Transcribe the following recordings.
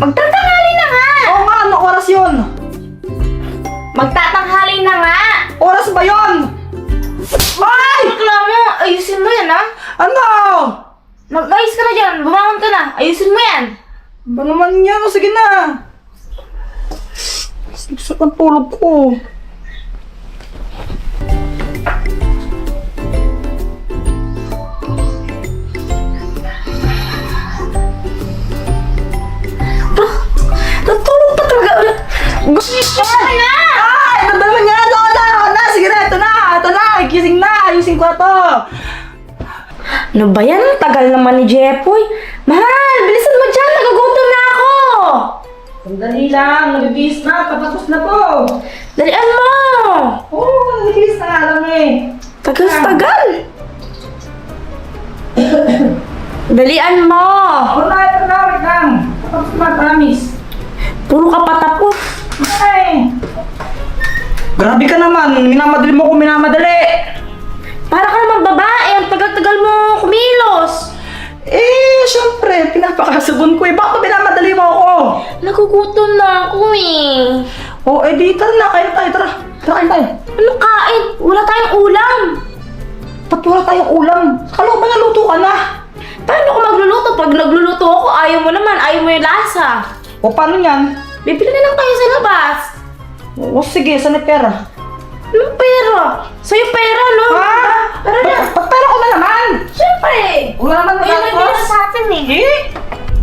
Magtatanghali na nga! Oo nga, ano oras yun? Magtatanghali na nga! Oras ba yun? Ay! Bakla mo, ayusin mo yan ha! Ano? Mag-ayos ka na dyan, bumangon ka na, ayusin mo yan! Ba naman yan? O sige na. Sakit ang tulog ko. Natulog pa talaga ulit. Gusto niyo na! Ay! Ano ba naman yan? Na! Sige na, ito na! Ito na! Gising na! Ayusin ko na to! Ano ba yan? Ang tagal naman ni Jepoy. Mahal, bilisan mo dyan, nagugutom na ako! Sandali lang, nabibis na, patapos na to. Dalian mo! Oo, nabibis na nga lang eh. Tagal! Dalian mo! Ito na, wait lang. Patapos na, promise. Puro ka patapos. Ay! Grabe ka naman, minamadali mo kung minamadali. Para ka naman babae, ang tagal-tagal mo kumilos. Eh, syempre, pinapakasabon ko eh. Bakit ba minamadali mo ako? Nagugutom na ako eh. Oh, eh di, tara na, kain tayo, tara. Tara, kain tayo. Anong kain? Wala tayong ulam. Ba't wala tayong ulam? Kala ko ba naluto ka na? Paano ako magluluto? Pag nagluluto ako, ayaw mo naman, ayaw mo yung lasa. O, paano yan? Bibili na lang tayo sa labas. O, sige, saan yung pera? Anong pera? Sa'yo pera, no? Ha? Tara na. Pagpera ko na naman! Siyempre. Wala naman Ayun ang pera sa atin eh.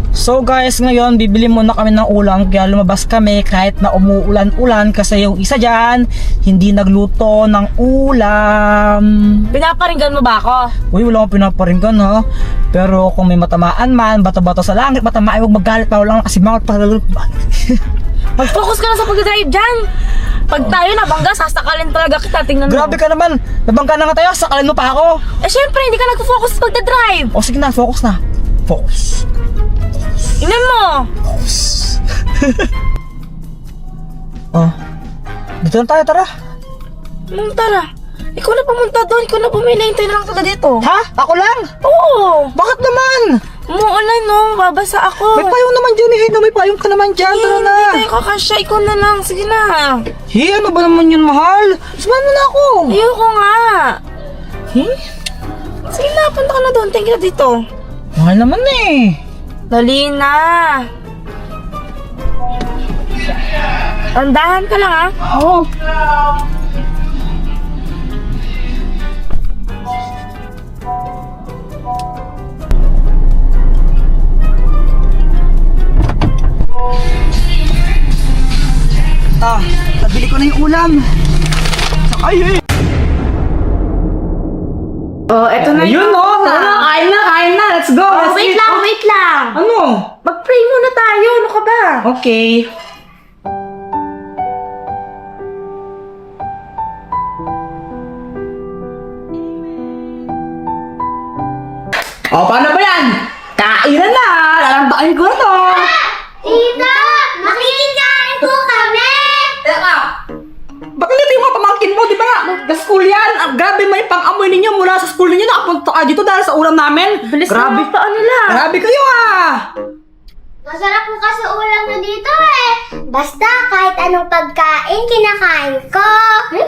So guys, ngayon bibili muna kami ng ulam kaya lumabas kami kahit na umuulan-ulan kasi yung isa dyan hindi nagluto ng ulam. Pinaparinggan mo ba ako? Uy, wala akong pinaparinggan ha. Pero kung may matamaan man, bato-bato sa langit, matamaan, huwag magalit pa, wala kasi mga palalo. Mag-focus ka na sa pag-drive dyan. Pag tayo nabangga, sasakalin talaga kita. Tingnan mo. Grabe ka naman, nabangka na nga tayo, sakalin mo pa ako. Eh syempre, hindi ka nag-focus sa pagdadrive. O sige na, focus na. Focus. Tingnan mo. Oh, dito na tayo, tara. Tara. Ikaw na pumunta doon. Ikaw na bumili. Hintay na lang kita dito. Ha? Ako lang? Oo. Bakit naman? Umuulan no. Babasa ako. May payong naman dyan eh, may payong ka naman dyan, tara na. Hindi tayo kakasya. Ikaw na lang. Sige na. Ano ba naman yun, mahal? Samahan mo na ako. Ayoko nga. Sige na. Punta ka na doon. Tingin ka dito. Mahal naman eh. Dali na. Andahan ka lang ha. Oo. Nabili ko na yung ulam. Ay, eh. Oh, eto na Ayun, no? Tara na, kain na. Let's go. Oh, Let's wait eat. lang, wait lang. Ano? Mag-pray muna tayo. Ano ka ba? Okay. Oh, paano ba yan? Kainan na! Lalantakin ko na to! Tita! Makikikain po kami! Teka! Bakit nito yung mga pamangkin mo? Di ba nga, school yan? Grabe, may pang-amoy ninyo mula sa school ninyo. Nakapunta ka dito dahil sa ulam namin. Bilis Grabe. na paan nila. Grabe kayo ah! Masarap po kasi ulam na dito eh. Basta kahit anong pagkain, kinakain ko.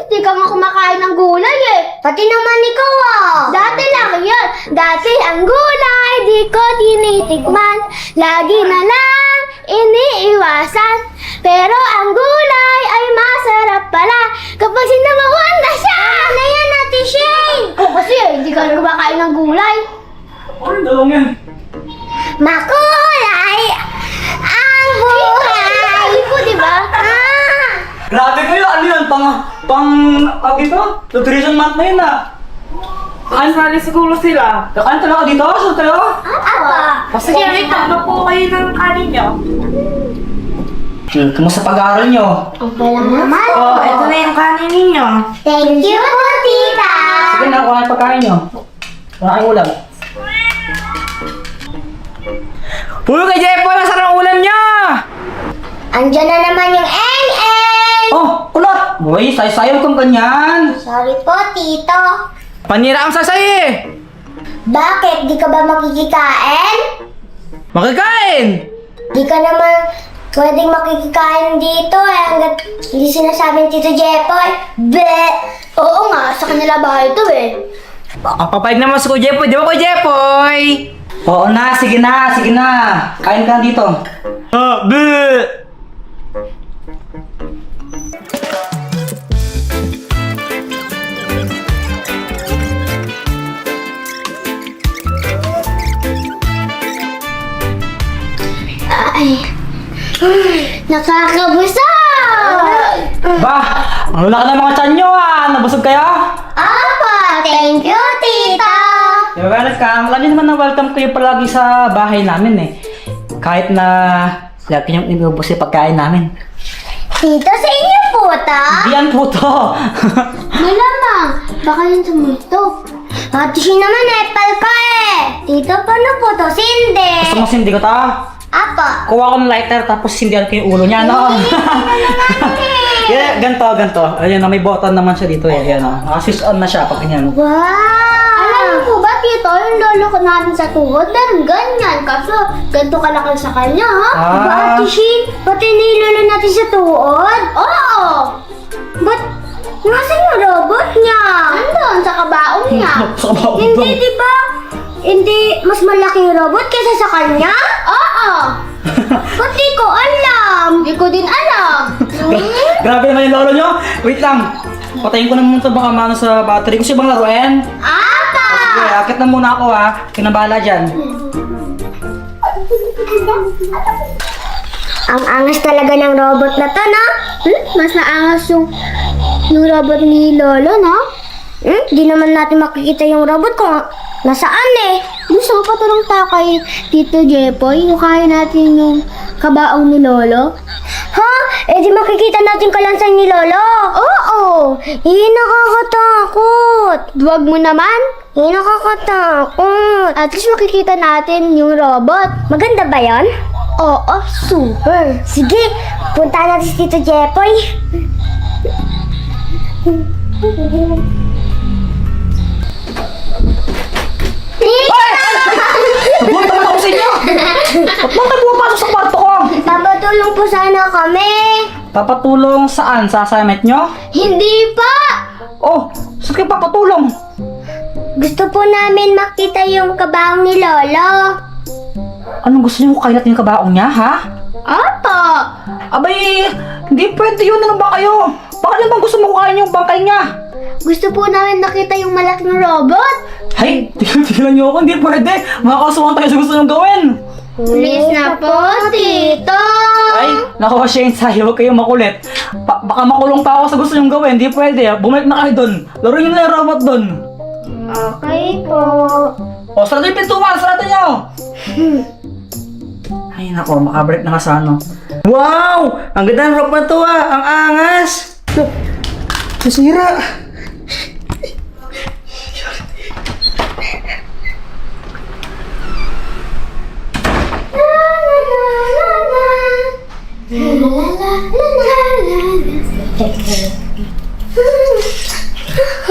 Di ka nga kumakain ng gulay eh. Pati naman ikaw ah. Dati lang yun. Dati ang gulay, di ko tinitikman. Lagi na lang iniiwasan. Pero ang gulay ay masarap pala kapag sinamawan na siya. Ano yan, Ate Shane? Kasi hindi ka kumakain ng gulay. Ano dalawang yan? Makulay ang buhay po, di ba? Grabe kayo, ano yan? Ito? Nutrition month na yun ah. Sali siguro sila. Kakain talaga dito? Saan tayo? Apa. Sige, wait lang. Magpo kayo ng kanin nyo. Kumusta pag-aaral nyo? Okay lang naman. Oh, eto na yung kanin ninyo. Thank you po, tita. Sige na, kuha yung pagkain nyo. Wala kayong ulam. Pulo kay Jepoy, masarap ang ulam niya! Andiyan na naman yung Eng-Eng. Oh, kulot! Uy, say-sayaw kang ganyan. Sorry po, tito. Panira ang sasay eh! Bakit? Di ka ba makikikain? Makikain! Di ka naman pwedeng makikikain dito eh, hanggat hindi sinasabi ni Tito Jepoy. Be! Oo nga, sa kanila bahay ito eh. Papayag naman si Kuya Jepoy, di ba Kuya Jepoy? Oo na, sige na, sige na. Kain ka dito. Ay, nakakabusa! Ba, ang laki ng mga tiyan nyo Nabusog kayo? Apa, thank you, tita! Welcome. Lagi naman na welcome kayo palagi sa bahay namin eh. Kahit na lagi niyong inubos yung pagkain namin. Tita, sa inyo po, ta? Di yan po to. Malamang, baka yun sa multo. Ate, siya naman epal ka eh. Tita, paano po to? Sindi. Gusto mo sindi ko to? Apa. Kuha ko ng lighter tapos sindihan ko yung ulo niya, no? Yeah, ganto. Ayun, may button naman siya dito eh. Ayan, naka-switch on na siya pag ganyan. Wow! Alam mo po ba, tito, yung lolo ko natin sa tuhod, meron ganyan. Kaso, ganito kalaki sa kanya, ha? Ah. Diba, Ate Shin? Pati na yung lolo natin sa tuhod? Oo! Ba't, nasan yung robot niya? Nandun, sa kabaong niya. Sa kabaong Hindi, daw. di ba? Hindi mas malaki yung robot kaysa sa kanya? Oo! Ba't di ko alam? Di ko din alam. Grabe naman yung lolo nyo. Wait lang. Patayin ko na muna ito baka mano sa battery. Gusto bang laruin? Apa! Sige, akit na muna ako Kinabala dyan. Ang angas talaga ng robot na to, no? Mas naangas yung robot ni Lolo, no? Di naman natin makikita yung robot kung nasaan eh. Gusto ko patulong tayo kay Tito Jepoy, yung kaya natin yung kabaong ni Lolo. Ha? Eh di makikita natin kalansan ni Lolo? Oo! Nakakatakot! Duwag mo naman? Nakakatakot! At least makikita natin yung robot. Maganda ba yon? Oo, super! Sige, punta natin si Tito Jepoy. Nabuhat naman ako sa inyo! Ba't naman kayo pumapasok sa kwarto ko? Papatulong po sana kami. Papatulong saan? Sa assignment nyo? Hindi pa! Oh, saan kayo papatulong? Gusto po namin makita yung kabaong ni Lolo. Anong gusto niyo kalat yung kabaong niya, ha? Apa! Abay, hindi pwede yun. Ano ba kayo? Baka naman gusto mo kukain yung bangkay niya. Gusto po namin makita yung malaking robot. Hay, tignan niyo ako. Hindi pwede. Makakasuhan tayo sa gusto niyong gawin. Please na po, Tito! Ay, naku, Shane, sayo, huwag kayong makulit. Baka makulong pa ako sa gusto niyong gawin. Hindi pwede. Bumalik na kayo dun. Laruin niyo na yung robot dun. Okay po. O, sarado yung pintuan. Sarado niyo. Ay, naku, makabalik na ka sa ano. Wow! Ang ganda ng rock na to Ang angas! Nasira!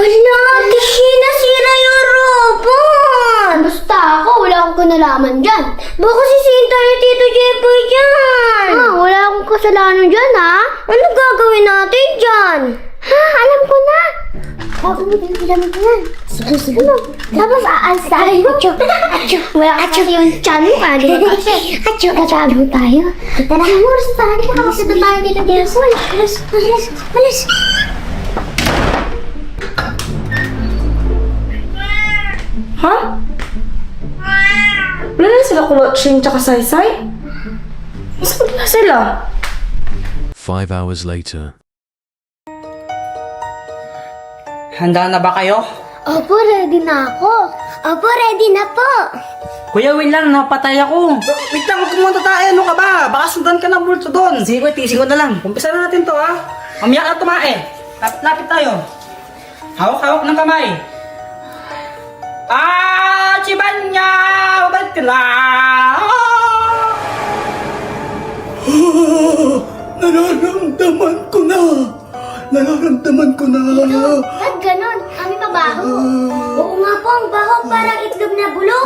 Hala, Tishi, nasira yung robot! Basta ako, wala akong kinalaman dyan. Baka sisinta yung Tito Jepoy dyan. Wala akong kasalanan dyan, ha? Ano gagawin natin dyan? Alam ko na. Alam ko na. Sige. Tapos aalis tayo. Wala ka yung chan mo, Katalo tayo. Tara, oras na tayo. Nakakasita tayo dito. Alis. Ha? Wala na sila Kulotching tsaka Saysay? Saan na sila? 5 hours later. Handa na ba kayo? Opo, ready na ako. Opo, ready na po. Kuya, wait lang. Napatay ako. Wait lang, huwag kumunta tayo. Ano ka ba? Baka sundan ka ng bulto doon. Sige, kuya, tisin ko na lang. Umpisa na natin to, Mamaya ka tumae. Lapit tayo. Hawak-hawak ng kamay. Chibanya! Babalik ka na! Nararamdaman ko na. Ba't ganon? Kami mabaho. Oo nga nga po, ang baho, parang itlog na bulok.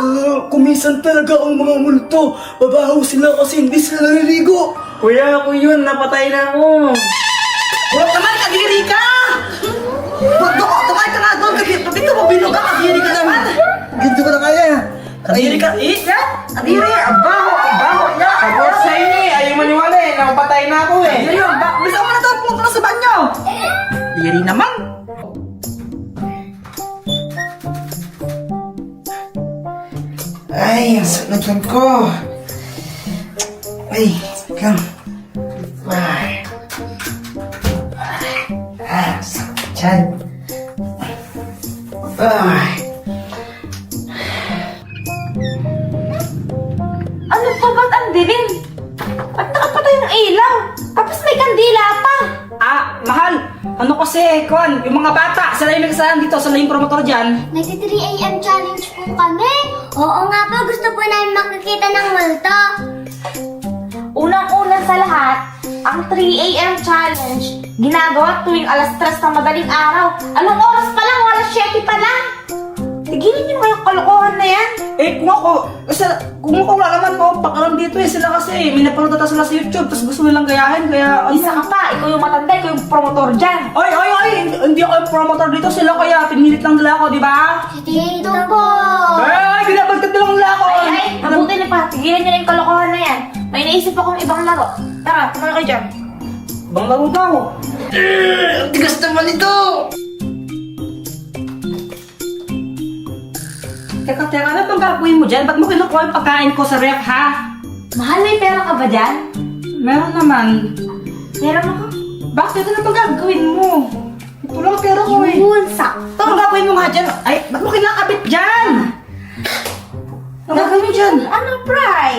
Kuminsan talaga ang mga multo. Babaho sila kasi hindi sila naliligo. Kuya, ako yun. Napatay na ako. Huwag naman, kadiri ka! Tumakay ka nga doon, dito mabilog ka, kadiri ka naman! Ganito ko na kaya. Kadiri ka, kadiri, ang baho niya! Ako sa inyo eh. Ayaw maniwala eh. Napatay na ako eh. Kadiri, ang baho, bisa mo na daw, pumunta na sa banyo! Kadiri naman! Ay, ang sakit ng tiyan ko. Ay, sakit lang. Ay. Sakit tiyan. Ay. Ano pa ba't ang dilim? Ba't nakapatay ng ilaw? Tapos may kandila pa. Mahal, ano kasi, Kon, yung mga bata, sila yung nagsasahan dito, sila yung promotor dyan. Nagti 3 AM challenge po kami. Oo nga po, gusto po namin makikita ng multo. Unang-una sa lahat, ang 3 AM challenge, ginagawa tuwing alas 3 ng madaling araw. Anong oras pa lang? Alas 7 pa lang. Tigilin niyo kayong kalokohan na yan. Kung ako wala naman po, pakaram dito eh, sila kasi, may napanood ata sila sa YouTube, tapos gusto nilang gayahin, kaya Isa ka pa, ikaw yung matanda, ikaw yung promotor dyan. Ay, hindi ako yung promotor dito, sila kaya, pinilit lang nila ako, di ba? Dito po. Ay, binabagtad lang nila ako! Ay, mabuti na pa, tigilan niyo na yung kalokohan na yan. May naisip akong ibang laro. Tara, tumayo kayo dyan. Bang laro daw. Ang tigas naman ito. Teka, ano bang gagawin mo dyan? Ba't mo kinukuha yung pagkain ko sa ref, ha? Mahal, may pera ka ba dyan? Meron naman. Meron ako. Bakit? Ano bang gagawin mo? Ito lang pera ko eh. Yun, sakto. Ano gagawin mo nga dyan? Ay, ba't mo kinakabit dyan? Ano gagawin mo dyan? Ano, prize?